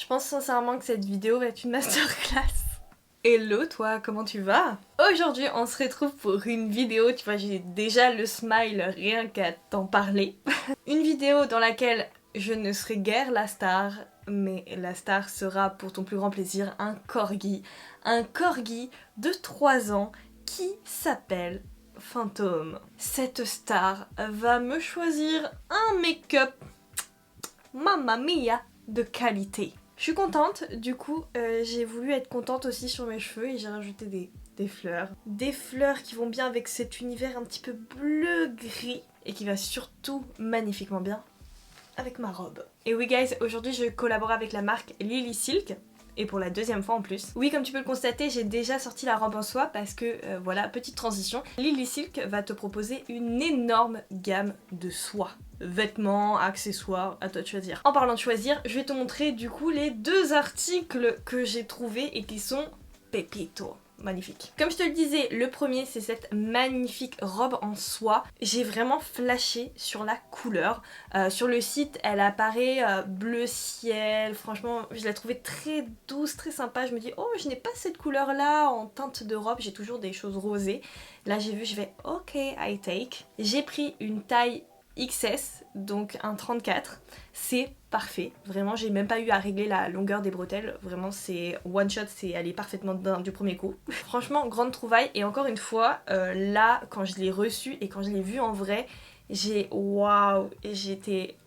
pense sincèrement que cette vidéo va être une masterclass. Hello toi, comment tu vas? Aujourd'hui on se retrouve pour une vidéo, tu vois j'ai déjà le smile rien qu'à t'en parler. Une vidéo dans laquelle je ne serai guère la star, mais la star sera pour ton plus grand plaisir un corgi. Un corgi de 3 ans qui s'appelle Fantôme. Cette star va me choisir un make-up, mamma mia, de qualité. Je suis contente, du coup j'ai voulu être contente aussi sur mes cheveux et j'ai rajouté des fleurs. Des fleurs qui vont bien avec cet univers un petit peu bleu-gris et qui va surtout magnifiquement bien avec ma robe. Et oui guys, aujourd'hui je collabore avec la marque Lily Silk. Et pour la deuxième fois en plus. Oui, comme tu peux le constater, j'ai déjà sorti la robe en soie parce que, voilà, petite transition. Lily Silk va te proposer une énorme gamme de soie. Vêtements, accessoires, à toi de choisir. En parlant de choisir, je vais te montrer du coup les 2 articles que j'ai trouvés et qui sont pépito. Magnifique. Comme je te le disais, le premier c'est cette magnifique robe en soie. J'ai vraiment flashé sur la couleur. Sur le site elle apparaît bleu ciel, franchement je l'ai trouvée très douce, très sympa. Je me dis oh je n'ai pas cette couleur là en teinte de robe, j'ai toujours des choses rosées. Là j'ai vu, je vais ok I take. J'ai pris une taille XS, donc un 34, c'est parfait, vraiment j'ai même pas eu à régler la longueur des bretelles, vraiment c'est one shot, c'est allé parfaitement du premier coup. Franchement grande trouvaille et encore une fois, là quand je l'ai reçu et quand je l'ai vu en vrai, j'ai waouh, j'étais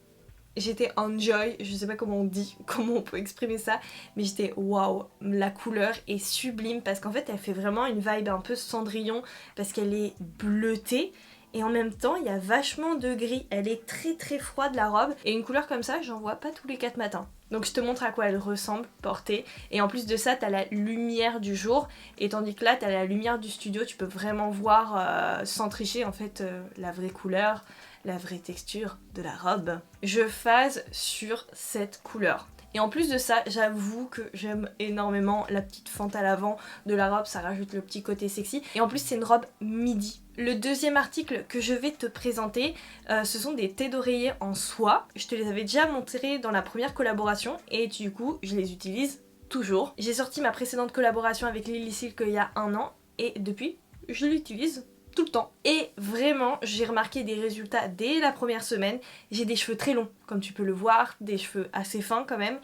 enjoy, je sais pas comment on dit, comment on peut exprimer ça, mais j'étais waouh, la couleur est sublime parce qu'en fait elle fait vraiment une vibe un peu Cendrillon parce qu'elle est bleutée. Et en même temps, il y a vachement de gris. Elle est très très froide la robe. Et une couleur comme ça, j'en vois pas tous les 4 matins. Donc je te montre à quoi elle ressemble portée. Et en plus de ça, t'as la lumière du jour. Et tandis que là, t'as la lumière du studio. Tu peux vraiment voir sans tricher en fait la vraie couleur, la vraie texture de la robe. Je phase sur cette couleur. Et en plus de ça, j'avoue que j'aime énormément la petite fente à l'avant de la robe, ça rajoute le petit côté sexy. Et en plus c'est une robe midi. Le deuxième article que je vais te présenter, ce sont des thés d'oreiller en soie. Je te les avais déjà montrés dans la première collaboration et du coup je les utilise toujours. J'ai sorti ma précédente collaboration avec Lily Silk il y a 1 an et depuis je l'utilise tout le temps. Et vraiment, j'ai remarqué des résultats dès la première semaine. J'ai des cheveux très longs, comme tu peux le voir, des cheveux assez fins quand même.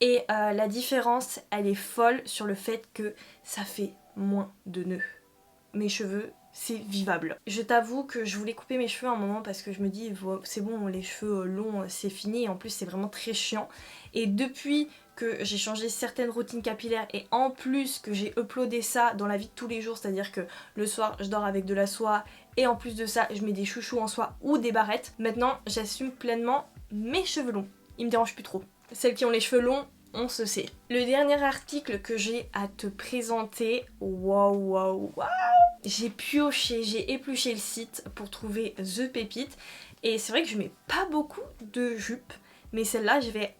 Et la différence, elle est folle sur le fait que ça fait moins de nœuds. Mes cheveux, c'est vivable. Je t'avoue que je voulais couper mes cheveux à un moment parce que je me dis, c'est bon, les cheveux longs, c'est fini. Et en plus, c'est vraiment très chiant. Et depuis que j'ai changé certaines routines capillaires et en plus que j'ai uploadé ça dans la vie de tous les jours, c'est-à-dire que le soir je dors avec de la soie et en plus de ça je mets des chouchous en soie ou des barrettes, maintenant j'assume pleinement mes cheveux longs, ils me dérangent plus trop. Celles qui ont les cheveux longs, on se sait. Le dernier article que j'ai à te présenter, waouh, j'ai pioché, j'ai épluché le site pour trouver The Pépite et c'est vrai que je mets pas beaucoup de jupes. Mais celle-là, je vais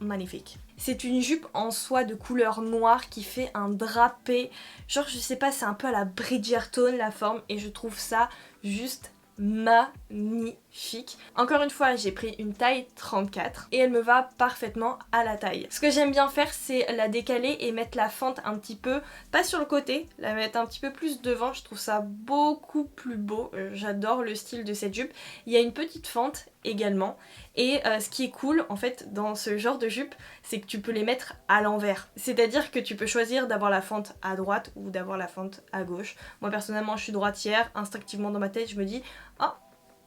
magnifique. C'est une jupe en soie de couleur noire qui fait un drapé. Genre, je sais pas, c'est un peu à la Bridgerton la forme. Et je trouve ça juste magnifique. Encore une fois, j'ai pris une taille 34 et elle me va parfaitement à la taille. Ce que j'aime bien faire, c'est la décaler et mettre la fente un petit peu, pas sur le côté, la mettre un petit peu plus devant. Je trouve ça beaucoup plus beau. J'adore le style de cette jupe. Il y a une petite fente également. Et ce qui est cool en fait dans ce genre de jupe, c'est que tu peux les mettre à l'envers. C'est-à-dire que tu peux choisir d'avoir la fente à droite ou d'avoir la fente à gauche. Moi personnellement je suis droitière, instinctivement dans ma tête je me dis oh,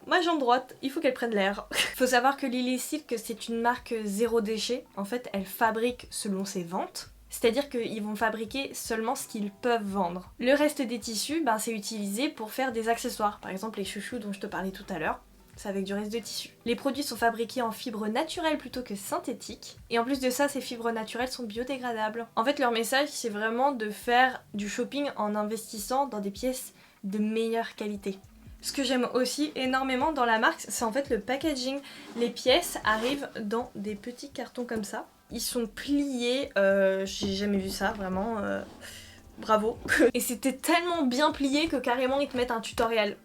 ma jambe droite, il faut qu'elle prenne l'air. Faut savoir que Lily Silk c'est une marque zéro déchet. En fait elle fabrique selon ses ventes. C'est-à-dire qu'ils vont fabriquer seulement ce qu'ils peuvent vendre. Le reste des tissus, ben, c'est utilisé pour faire des accessoires. Par exemple les chouchous dont je te parlais tout à l'heure. C'est avec du reste de tissu. Les produits sont fabriqués en fibres naturelles plutôt que synthétiques. Et en plus de ça, ces fibres naturelles sont biodégradables. En fait, leur message, c'est vraiment de faire du shopping en investissant dans des pièces de meilleure qualité. Ce que j'aime aussi énormément dans la marque, c'est en fait le packaging. Les pièces arrivent dans des petits cartons comme ça. Ils sont pliés, j'ai jamais vu ça, vraiment, bravo. Et c'était tellement bien plié que carrément ils te mettent un tutoriel.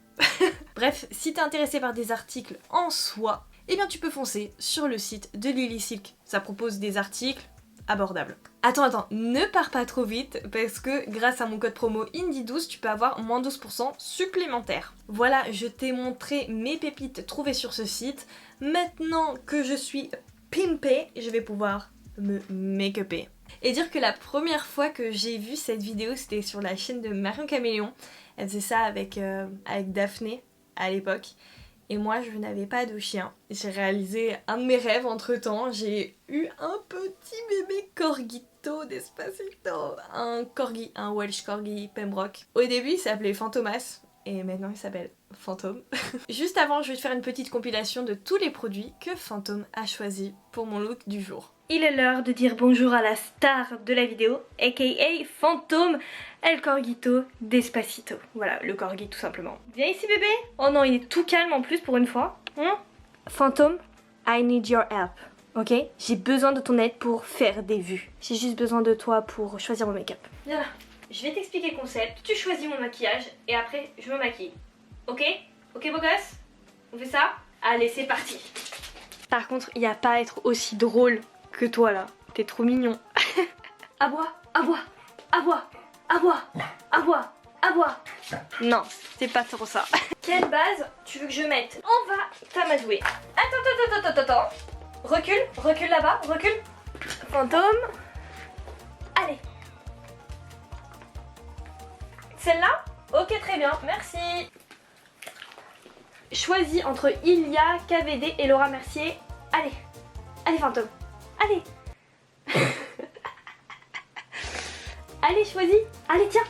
Bref, si t'es intéressé par des articles en soie, eh bien tu peux foncer sur le site de Lily Silk. Ça propose des articles abordable. Attends, ne pars pas trop vite parce que grâce à mon code promo Indie12, tu peux avoir moins 12% supplémentaire. Voilà, je t'ai montré mes pépites trouvées sur ce site. Maintenant que je suis pimpée, je vais pouvoir me make-upper. Et dire que la première fois que j'ai vu cette vidéo, c'était sur la chaîne de Marion Caméléon. Elle faisait ça avec Daphné à l'époque. Et moi, je n'avais pas de chien. J'ai réalisé un de mes rêves entre temps. J'ai eu un petit bébé corgito Despacito. Un corgi, un Welsh corgi Pembroke. Au début, il s'appelait Fantomas. Et maintenant, il s'appelle Fantôme. Juste avant, je vais te faire une petite compilation de tous les produits que Fantôme a choisi pour mon look du jour. Il est l'heure de dire bonjour à la star de la vidéo, aka Fantôme, El Corgito Despacito. Voilà, le corgi tout simplement. Viens ici bébé. Oh non, il est tout calme en plus pour une fois. Fantôme, I need your help. Ok? J'ai besoin de ton aide pour faire des vues. J'ai juste besoin de toi pour choisir mon make-up. Viens là. Je vais t'expliquer le concept. Tu choisis mon maquillage et après je me maquille. Ok? Ok beau gosse? On fait ça? Allez, c'est parti. Par contre, il n'y a pas à être aussi drôle que toi là. T'es trop mignon. Aboie, aboie, aboie, aboie, aboie, aboie. Non, c'est pas trop ça. Quelle base tu veux que je mette? On va t'amadouer. Attends. Recule là-bas, recule. Fantôme. Allez. Celle-là? Ok, très bien, merci. Choisis entre Ilia, KVD et Laura Mercier. Allez Fantôme. Allez. Allez, choisis. Allez, tiens.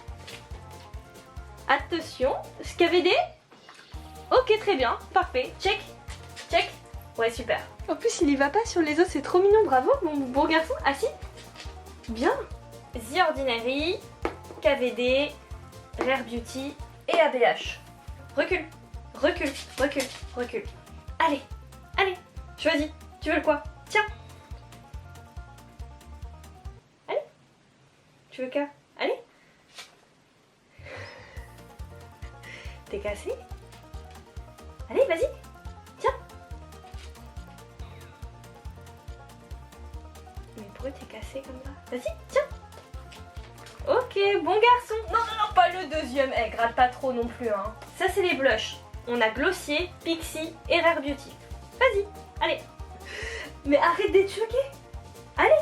Attention, KVD. Ok, très bien, parfait. Check. Ouais, super. En plus, il y va pas sur les os, c'est trop mignon. Bravo, mon beau garçon. Assis. Bien. The Ordinary, KVD, Rare Beauty et ABH. Recule. Allez. Choisis. Tu veux le quoi? Tiens. Allez. Tu veux quoi? Allez. T'es cassé? Allez, vas-y. Tiens. Mais pourquoi t'es cassé comme ça? Vas-y, tiens. Ok, bon garçon. Non, pas le deuxième. Gratte pas trop non plus, hein. Ça, c'est les blushs. On a Glossier, Pixie et Rare Beauty. Vas-y, allez. Mais arrête d'être choqué. Allez,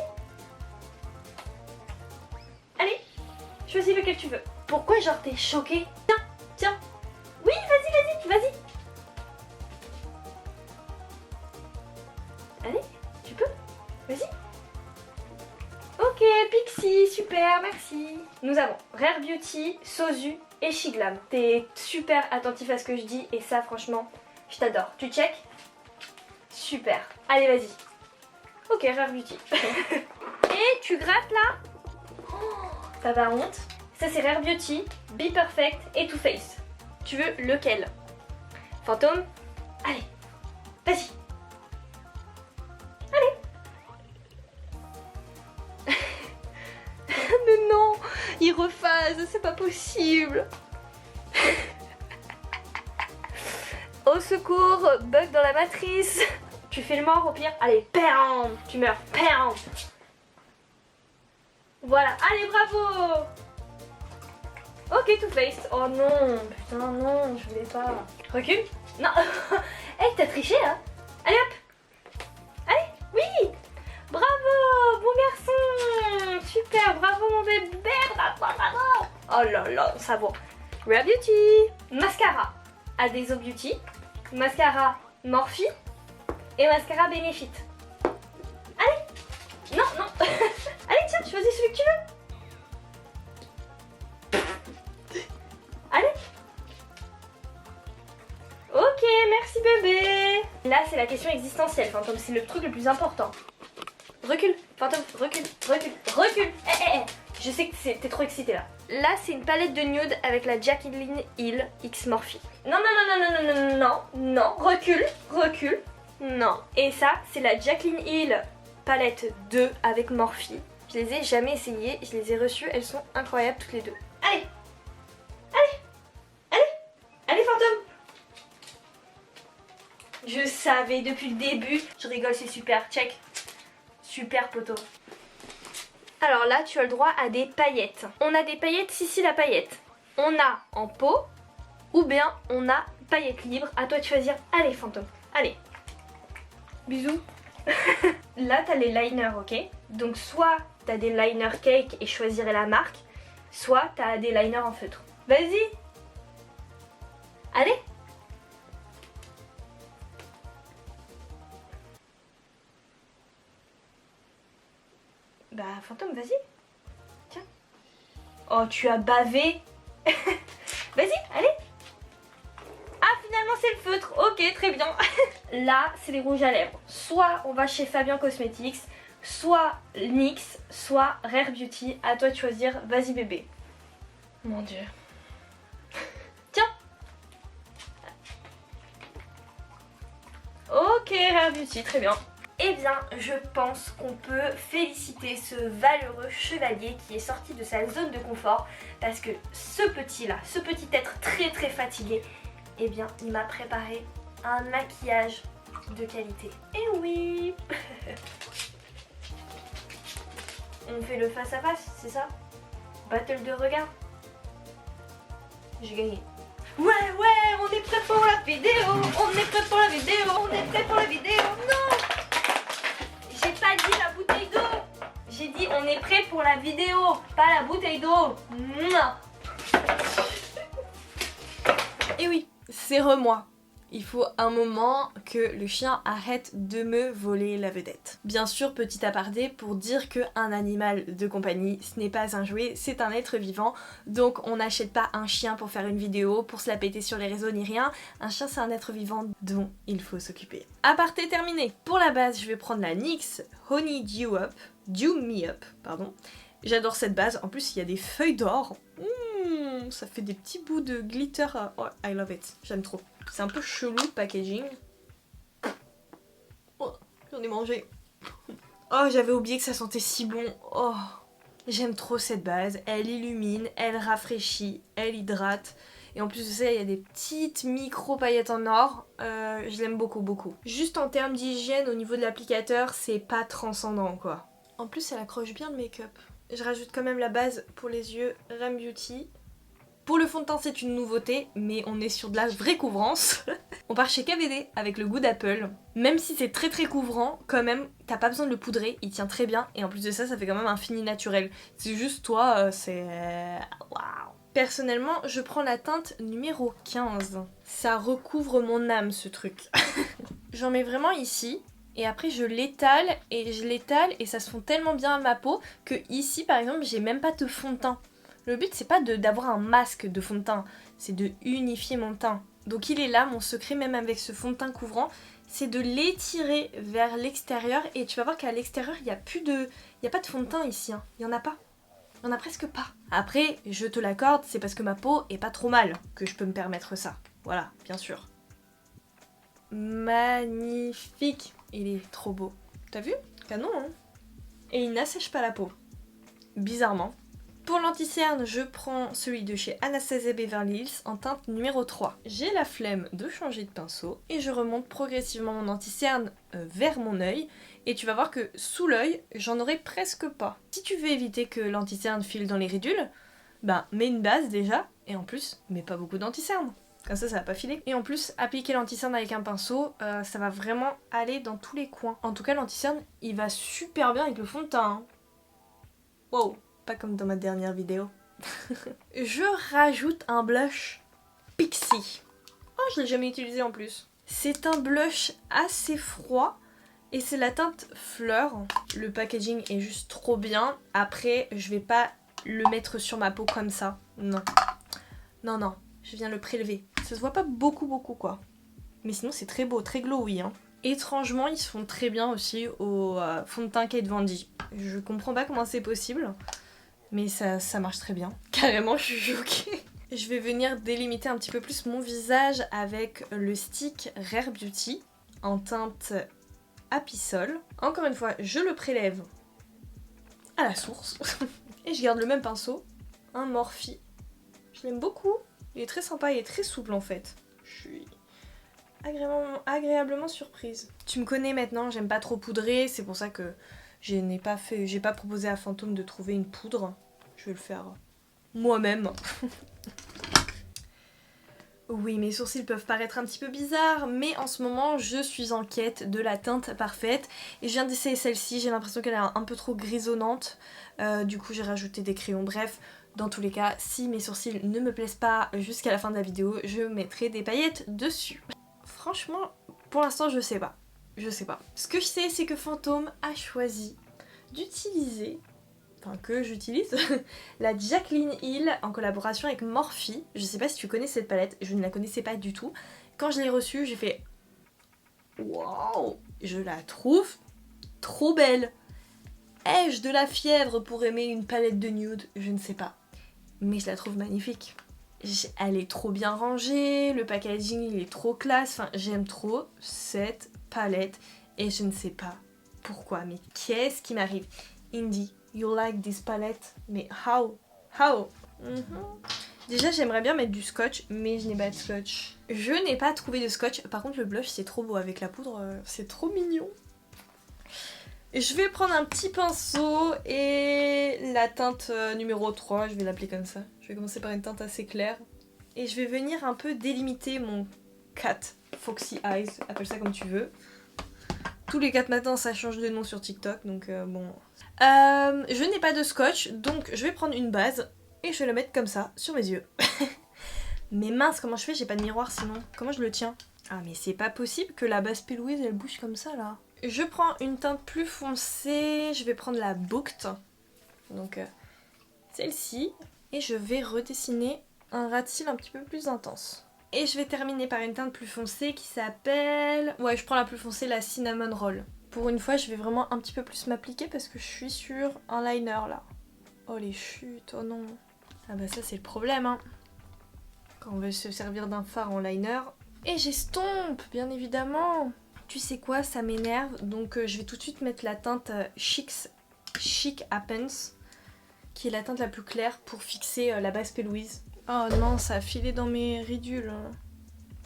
choisis lequel tu veux. Pourquoi genre t'es choqué? Tiens. Oui, vas-y. Allez, tu peux. Vas-y. Ok, Pixie, super, merci. Nous avons Rare Beauty, Sozu et Shiglam. T'es super attentif à ce que je dis et ça, franchement, je t'adore. Tu check? Super. Allez, vas-y. Ok, Rare Beauty. Et tu grattes là? Ça va honte. Ça c'est Rare Beauty, Be Perfect et Too Faced. Tu veux lequel? Fantôme? Allez, vas-y. Mais non, il rephase, c'est pas possible. Au secours, bug dans la matrice. Tu fais le mort au pire. Allez, pam, tu meurs, pam. Voilà, allez, bravo. Ok, Too Faced. Oh non, putain, non, je voulais pas. Recule. Non. Hey, t'as triché, hein? Allez, hop. Allez, oui. Bravo, bon garçon. Super, bravo mon bébé. Oh là là, ça vaut. Rare Beauty. Mascara. Adeso Beauty. Mascara Morphe. Et mascara Benefit. Allez. Non. Allez, tiens, choisis celui que tu veux. Allez. Ok, merci bébé. Là, c'est la question existentielle, Fantôme. C'est le truc le plus important. Recule, Fantôme, recule. Je sais que t'es trop excitée là. Là, c'est une palette de nude avec la Jacqueline Hill X Morphe. Non, recule. Non. Et ça, c'est la Jacqueline Hill palette 2 avec Morphe. Je les ai jamais essayées, je les ai reçues, elles sont incroyables toutes les deux. Allez, Fantôme. Je savais depuis le début. Je rigole, c'est super. Check. Super poteau. Alors là, tu as le droit à des paillettes. On a des paillettes, si la paillette. On a en pot, ou bien on a paillettes libres. À toi de choisir. Allez, fantôme, allez. Bisous. Là, t'as les liners, ok? Donc soit t'as des liners cake et choisirais la marque, soit t'as des liners en feutre. Vas-y. Allez. Bah, fantôme, vas-y. Tiens. Oh, tu as bavé. Vas-y, allez. Ah, finalement, c'est le feutre. Ok, très bien. Là, c'est les rouges à lèvres. Soit on va chez Fabien Cosmetics, soit NYX, soit Rare Beauty. À toi de choisir. Vas-y, bébé. Mon Dieu. Tiens. Ok, Rare Beauty, très bien. Eh bien, je pense qu'on peut féliciter ce valeureux chevalier qui est sorti de sa zone de confort parce que ce petit être très très fatigué, eh bien, il m'a préparé un maquillage de qualité. Et oui. On fait le face à face, c'est ça? Battle de regard. J'ai gagné. Ouais, on est prêt pour la vidéo. On est prêt pour la vidéo. On est prêt pour la vidéo. Non, j'ai pas dit la bouteille d'eau. J'ai dit on est prêt pour la vidéo, pas la bouteille d'eau. Et oui, c'est moi. Il faut un moment que le chien arrête de me voler la vedette. Bien sûr, petit aparté pour dire qu'un animal de compagnie, ce n'est pas un jouet, c'est un être vivant. Donc on n'achète pas un chien pour faire une vidéo, pour se la péter sur les réseaux ni rien. Un chien, c'est un être vivant dont il faut s'occuper. Aparté terminé. Pour la base, je vais prendre la NYX Honey Dew Me Up, pardon. J'adore cette base. En plus, il y a des feuilles d'or. Ça fait des petits bouts de glitter. Oh, I love it. J'aime trop. C'est un peu chelou le packaging. Oh, j'en ai mangé. Oh, j'avais oublié que ça sentait si bon. Oh, j'aime trop cette base. Elle illumine, elle rafraîchit, elle hydrate. Et en plus de ça, il y a des petites micro paillettes en or. Je l'aime beaucoup. Juste en termes d'hygiène, au niveau de l'applicateur, c'est pas transcendant quoi. En plus, elle accroche bien le make-up. Je rajoute quand même la base pour les yeux Rare Beauty. Pour le fond de teint, c'est une nouveauté, mais on est sur de la vraie couvrance. On part chez KVD avec le goût d'Apple. Même si c'est très très couvrant, quand même, t'as pas besoin de le poudrer, il tient très bien. Et en plus de ça, ça fait quand même un fini naturel. C'est juste toi, c'est... Waouh. Personnellement, je prends la teinte numéro 15. Ça recouvre mon âme, ce truc. J'en mets vraiment ici. Et après je l'étale et ça se fond tellement bien à ma peau que ici par exemple j'ai même pas de fond de teint. Le but c'est pas d'avoir un masque de fond de teint, c'est de unifier mon teint. Donc il est là, mon secret même avec ce fond de teint couvrant, c'est de l'étirer vers l'extérieur et tu vas voir qu'à l'extérieur il n'y a pas de fond de teint ici, hein. Il y en a pas. Il y en a presque pas. Après, je te l'accorde, c'est parce que ma peau est pas trop mal que je peux me permettre ça. Voilà, bien sûr. Magnifique. Il est trop beau. T'as vu? Canon, hein? Et il n'assèche pas la peau. Bizarrement. Pour l'anti-cerne, je prends celui de chez Anastasia Beverly Hills en teinte numéro 3. J'ai la flemme de changer de pinceau et je remonte progressivement mon anti-cerne vers mon œil. Et tu vas voir que sous l'œil, j'en aurai presque pas. Si tu veux éviter que l'anti-cerne file dans les ridules, ben mets une base déjà et en plus, mets pas beaucoup d'anti-cerne. Comme ça va pas filer. Et en plus, appliquer l'anti-cerne avec un pinceau, ça va vraiment aller dans tous les coins. En tout cas, l'anti-cerne, il va super bien avec le fond de teint. Hein. Wow, pas comme dans ma dernière vidéo. Je rajoute un blush Pixie. Oh, je l'ai jamais utilisé en plus. C'est un blush assez froid et c'est la teinte fleur. Le packaging est juste trop bien. Après, je vais pas le mettre sur ma peau comme ça. Non. Non. Je viens le prélever. Ça se voit pas beaucoup quoi. Mais sinon c'est très beau, très glowy. Hein. Étrangement ils se font très bien aussi au fond de teint Kate Von D. Je comprends pas comment c'est possible. Mais ça marche très bien. Carrément je suis choquée. Je vais venir délimiter un petit peu plus mon visage avec le stick Rare Beauty en teinte Apisol. Encore une fois je le prélève à la source. Et je garde le même pinceau. Un Morphe. Je l'aime beaucoup. Il est très sympa, il est très souple en fait. Je suis agréablement surprise. Tu me connais maintenant, j'aime pas trop poudrer, c'est pour ça que j'ai pas proposé à Fantôme de trouver une poudre. Je vais le faire moi-même. Oui, mes sourcils peuvent paraître un petit peu bizarres, mais en ce moment, je suis en quête de la teinte parfaite. Et je viens d'essayer celle-ci, j'ai l'impression qu'elle est un peu trop grisonnante. Du coup, j'ai rajouté des crayons. Bref, dans tous les cas, si mes sourcils ne me plaisent pas jusqu'à la fin de la vidéo, je mettrai des paillettes dessus. Franchement, pour l'instant, je sais pas. Je sais pas. Ce que je sais, c'est que Fantôme a choisi d'utiliser... enfin que j'utilise, la Jaclyn Hill en collaboration avec Morphe. Je sais pas si tu connais cette palette, je ne la connaissais pas du tout. Quand je l'ai reçue, j'ai fait waouh, je la trouve trop belle. Ai-je de la fièvre pour aimer une palette de nude? Je ne sais pas. Mais je la trouve magnifique. Elle est trop bien rangée, le packaging il est trop classe, enfin j'aime trop cette palette et je ne sais pas pourquoi, mais qu'est-ce qui m'arrive? Indie, you like this palette? Mais how? Déjà j'aimerais bien mettre du scotch, mais je n'ai pas de scotch. Je n'ai pas trouvé de scotch, par contre le blush c'est trop beau avec la poudre, c'est trop mignon. Je vais prendre un petit pinceau et la teinte numéro 3, je vais l'appeler comme ça. Je vais commencer par une teinte assez claire. Et je vais venir un peu délimiter mon cat Foxy Eyes, appelle ça comme tu veux. Tous les 4 matins ça change de nom sur TikTok, donc bon. Je n'ai pas de scotch, donc je vais prendre une base et je vais la mettre comme ça, sur mes yeux. Mais mince, comment je fais? J'ai pas de miroir sinon. Comment je le tiens? Ah mais c'est pas possible que la base P. Louise elle bouge comme ça là. Je prends une teinte plus foncée, je vais prendre la Booked, donc celle-ci, et je vais redessiner un ras de cils un petit peu plus intense. Et je vais terminer par une teinte plus foncée qui s'appelle... ouais, je prends la plus foncée, la Cinnamon Roll. Pour une fois, je vais vraiment un petit peu plus m'appliquer parce que je suis sur un liner là. Oh les chutes, oh non. Ah bah ça c'est le problème hein. Quand on veut se servir d'un fard en liner. Et j'estompe, bien évidemment. Tu sais quoi, ça m'énerve, donc je vais tout de suite mettre la teinte Chic Happens, qui est la teinte la plus claire pour fixer la base P. Louise. Oh non, ça a filé dans mes ridules.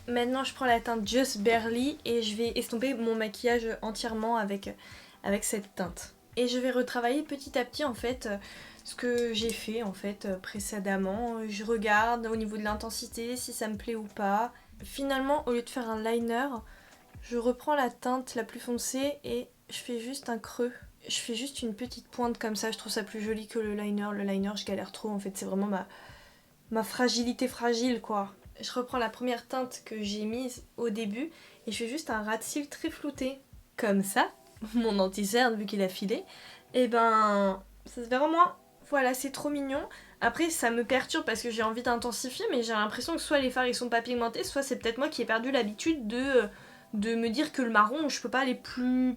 Maintenant, je prends la teinte Just Barely et je vais estomper mon maquillage entièrement avec cette teinte. Et je vais retravailler petit à petit en fait ce que j'ai fait en fait précédemment. Je regarde au niveau de l'intensité si ça me plaît ou pas. Finalement, au lieu de faire un liner, je reprends la teinte la plus foncée et je fais juste un creux. Je fais juste une petite pointe comme ça, je trouve ça plus joli que le liner. Le liner, je galère trop en fait, c'est vraiment ma fragilité fragile quoi. Je reprends la première teinte que j'ai mise au début et je fais juste un ras de cils très flouté. Comme ça, mon anti-cerne vu qu'il a filé, et ben ça se verra moins. Voilà, c'est trop mignon. Après ça me perturbe parce que j'ai envie d'intensifier mais j'ai l'impression que soit les fards ils sont pas pigmentés, soit c'est peut-être moi qui ai perdu l'habitude de me dire que le marron je peux pas aller plus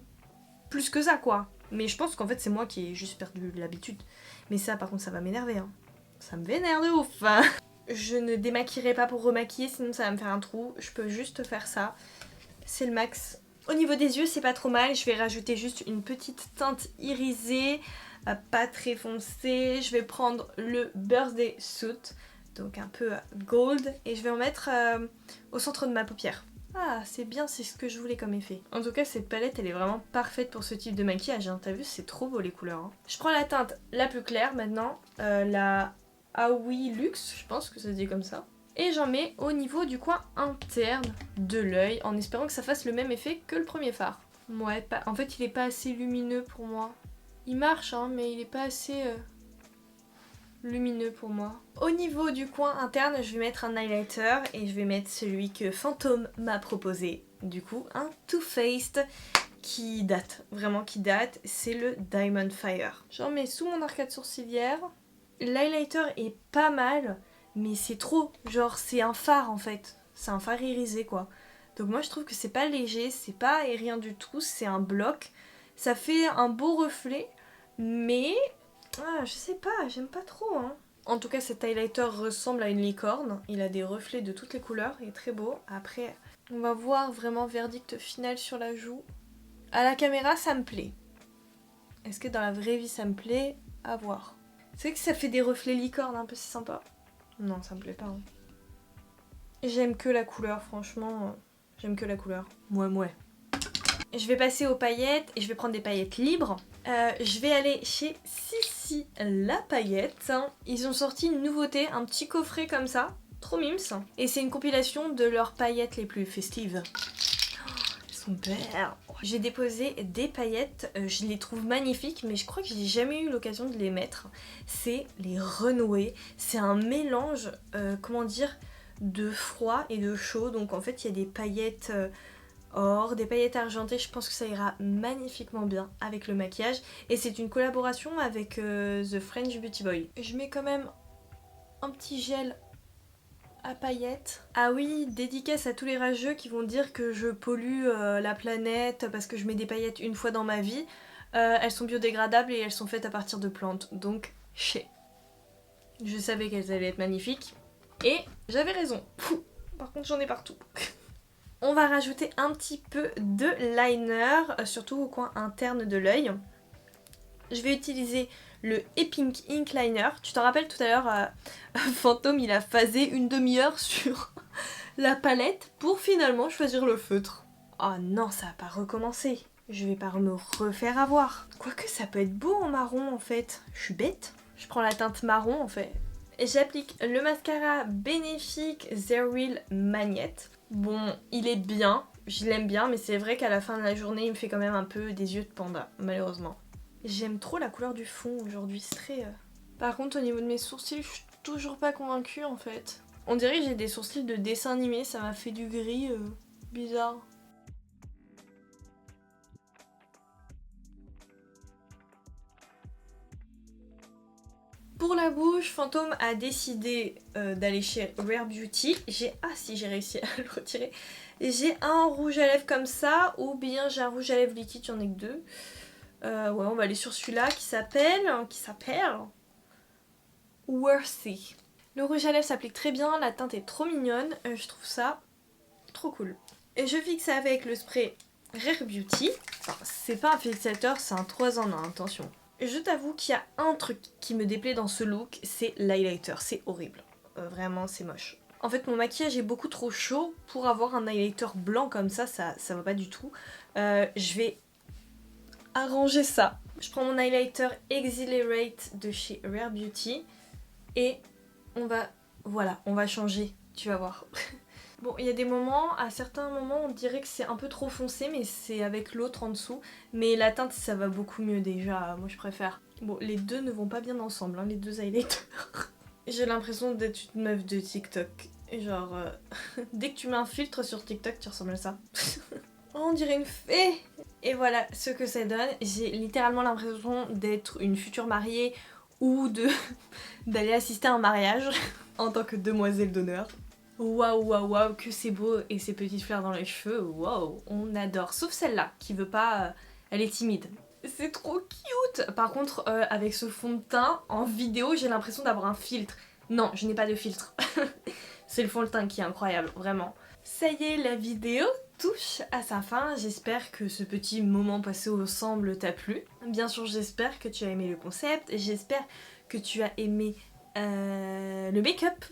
que ça quoi. Mais je pense qu'en fait c'est moi qui ai juste perdu l'habitude. Mais ça par contre ça va m'énerver hein. Ça me vénère de ouf hein. Je ne démaquillerai pas pour remaquiller sinon ça va me faire un trou. Je peux juste faire ça. C'est le max. Au niveau des yeux c'est pas trop mal. Je vais rajouter juste une petite teinte irisée. Pas très foncée. Je vais prendre le Birthday Suit. Donc un peu gold. Et je vais en mettre au centre de ma paupière. Ah c'est bien, c'est ce que je voulais comme effet. En tout cas cette palette elle est vraiment parfaite pour ce type de maquillage hein. T'as vu c'est trop beau les couleurs hein. Je prends la teinte la plus claire maintenant, la Aoi Luxe, je pense que ça se dit comme ça. Et j'en mets au niveau du coin interne de l'œil en espérant que ça fasse le même effet que le premier fard. Ouais, en fait il est pas assez lumineux pour moi. Il marche hein mais il est pas assez... lumineux pour moi. Au niveau du coin interne, je vais mettre un highlighter et je vais mettre celui que Fantôme m'a proposé. Du coup, un Too Faced qui date, vraiment qui date, c'est le Diamond Fire. J'en mets sous mon arcade sourcilière. L'highlighter est pas mal, mais c'est trop. Genre, c'est un fard en fait. C'est un fard irisé quoi. Donc moi je trouve que c'est pas léger, c'est pas aérien du tout, c'est un bloc. Ça fait un beau reflet, mais... ah, je sais pas, j'aime pas trop hein. En tout cas cet highlighter ressemble à une licorne. Il a des reflets de toutes les couleurs, il est très beau. Après on va voir vraiment verdict final sur la joue. À la caméra ça me plaît. Est-ce que dans la vraie vie ça me plaît? À voir. C'est que ça fait des reflets licorne un peu, c'est sympa. Non ça me plaît pas hein. J'aime que la couleur franchement. J'aime que la couleur. Ouais. Je vais passer aux paillettes et je vais prendre des paillettes libres. Je vais aller chez Sissi la paillette. Ils ont sorti une nouveauté, un petit coffret comme ça, trop mimes. Et c'est une compilation de leurs paillettes les plus festives. Elles sont belles. J'ai déposé des paillettes, je les trouve magnifiques, mais je crois que j'ai jamais eu l'occasion de les mettre. C'est les renouées. C'est un mélange, comment dire, de froid et de chaud. Donc en fait il y a des paillettes or, des paillettes argentées. Je pense que ça ira magnifiquement bien avec le maquillage. Et c'est une collaboration avec The French Beauty Boy. Je mets quand même un petit gel à paillettes. Ah oui, dédicace à tous les rageux qui vont dire que je pollue la planète parce que je mets des paillettes une fois dans ma vie. Elles sont biodégradables et elles sont faites à partir de plantes. Donc, je savais qu'elles allaient être magnifiques. Et j'avais raison. Par contre, j'en ai partout. On va rajouter un petit peu de liner, surtout au coin interne de l'œil. Je vais utiliser le E-Pink Ink Liner. Tu t'en rappelles tout à l'heure, Fantôme il a phasé une demi-heure sur la palette pour finalement choisir le feutre. Oh non, ça va pas recommencer. Je vais pas me refaire avoir. Quoique ça peut être beau en marron en fait. Je suis bête. Je prends la teinte marron en fait. J'applique le mascara Bénéfique The Real Magnette. Bon, il est bien, je l'aime bien, mais c'est vrai qu'à la fin de la journée, il me fait quand même un peu des yeux de panda, malheureusement. J'aime trop la couleur du fond aujourd'hui, c'est très... Par contre, au niveau de mes sourcils, je suis toujours pas convaincue en fait. On dirait que j'ai des sourcils de dessin animé, ça m'a fait du gris bizarre. Pour la bouche, Fantôme a décidé d'aller chez Rare Beauty. Ah si, j'ai réussi à le retirer. J'ai un rouge à lèvres comme ça, ou bien j'ai un rouge à lèvres liquide, il y en a que deux. Ouais, on va aller sur celui-là qui s'appelle Worthy. Le rouge à lèvres s'applique très bien, la teinte est trop mignonne, je trouve ça trop cool. Et je fixe avec le spray Rare Beauty. Enfin, c'est pas un fixateur, c'est un 3 en 1, attention. Je t'avoue qu'il y a un truc qui me déplaît dans ce look, c'est l'highlighter, c'est horrible. Vraiment, c'est moche. En fait, mon maquillage est beaucoup trop chaud pour avoir un highlighter blanc comme ça va pas du tout. Je vais arranger ça. Je prends mon highlighter Exhilarate de chez Rare Beauty et on va changer, tu vas voir. Bon, il y a des moments, à certains moments, on dirait que c'est un peu trop foncé, mais c'est avec l'autre en dessous. Mais la teinte, ça va beaucoup mieux déjà, moi je préfère. Bon, les deux ne vont pas bien ensemble, hein, les deux highlighters. J'ai l'impression d'être une meuf de TikTok. Genre, dès que tu mets un filtre sur TikTok, tu ressembles à ça. Oh, on dirait une fée! Et voilà ce que ça donne. J'ai littéralement l'impression d'être une future mariée ou d'aller assister à un mariage en tant que demoiselle d'honneur. Waouh, waouh, waouh, que c'est beau, et ces petites fleurs dans les cheveux, waouh, on adore. Sauf celle-là, qui veut pas... elle est timide. C'est trop cute. Par contre, avec ce fond de teint, en vidéo, j'ai l'impression d'avoir un filtre. Non, je n'ai pas de filtre. C'est le fond de teint qui est incroyable, vraiment. Ça y est, la vidéo touche à sa fin. J'espère que ce petit moment passé ensemble t'a plu. Bien sûr, j'espère que tu as aimé le concept. J'espère que tu as aimé le make-up.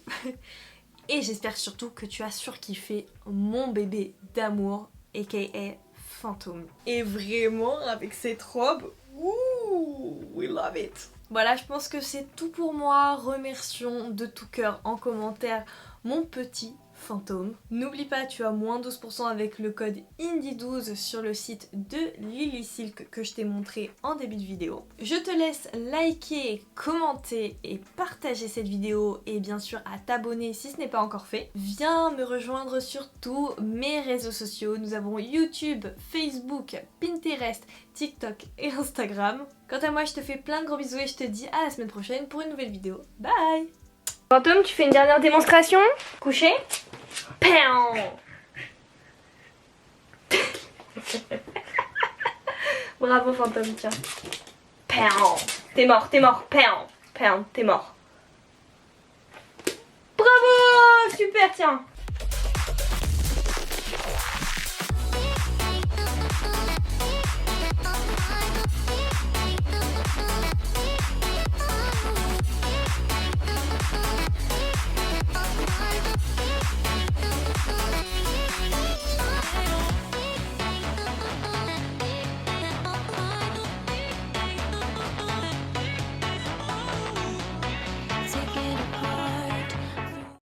Et j'espère surtout que tu as surkiffé mon bébé d'amour, aka Fantôme. Et vraiment, avec cette robe, ouh, we love it. Voilà, je pense que c'est tout pour moi. Remercions de tout cœur en commentaire mon petit Fantôme. N'oublie pas, tu as moins 12% avec le code INDIE12 sur le site de Lily Silk que je t'ai montré en début de vidéo. Je te laisse liker, commenter et partager cette vidéo et bien sûr à t'abonner si ce n'est pas encore fait. Viens me rejoindre sur tous mes réseaux sociaux. Nous avons YouTube, Facebook, Pinterest, TikTok et Instagram. Quant à moi, je te fais plein de gros bisous et je te dis à la semaine prochaine pour une nouvelle vidéo. Bye! Fantôme, tu fais une dernière démonstration? Couché? Pam. Bravo Fantôme, tiens. Pam. T'es mort, Pam. Pam, t'es mort. Bravo! Super, tiens.